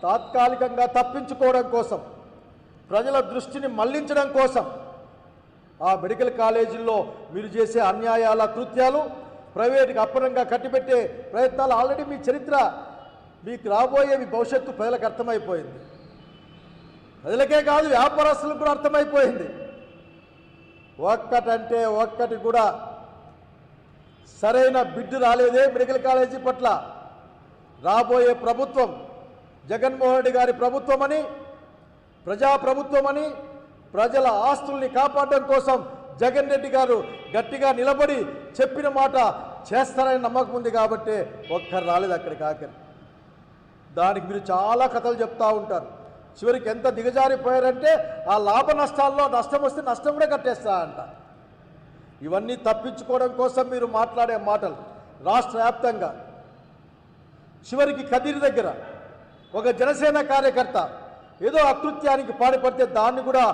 తాత్కాలికంగా తప్పించుకోవడం కోసం, ప్రజల దృష్టిని మళ్లించడం కోసం ఆ మెడికల్ కాలేజీల్లో మీరు చేసే అన్యాయాల కృత్యాలు, ప్రైవేటుకి అప్పనంగా కట్టిపెట్టే ప్రయత్నాలు ఆల్రెడీ మీ చరిత్ర, మీకు రాబోయే మీ భవిష్యత్తు ప్రజలకు అర్థమైపోయింది. ప్రజలకే కాదు వ్యాపారస్తులకు కూడా అర్థమైపోయింది. ఒక్కటంటే ఒక్కటి కూడా సరైన బిడ్డు రాలేదే మెడికల్ కాలేజీ పట్ల. రాబోయే ప్రభుత్వం జగన్మోహన్ రెడ్డి గారి ప్రభుత్వమని, ప్రజాప్రభుత్వమని, ప్రజల ఆస్తుల్ని కాపాడడం కోసం జగన్ రెడ్డి గారు గట్టిగా నిలబడి చెప్పిన మాట చేస్తారని నమ్మకం ఉంది కాబట్టి ఒక్కరు రాలేదు అక్కడికి. ఆఖరి దానికి మీరు చాలా కథలు చెప్తూ ఉంటారు. చివరికి ఎంత దిగజారిపోయారంటే ఆ లాభ నష్టాల్లో నష్టం వస్తే నష్టం కూడా కట్టేస్తా అంట. ఇవన్నీ తప్పించుకోవడం కోసం మీరు మాట్లాడే మాటలు రాష్ట్ర వ్యాప్తంగా. చివరికి కదిరి దగ్గర ఒక జనసేన కార్యకర్త ఏదో అకృత్యానికి పాల్పడితే దాన్ని కూడా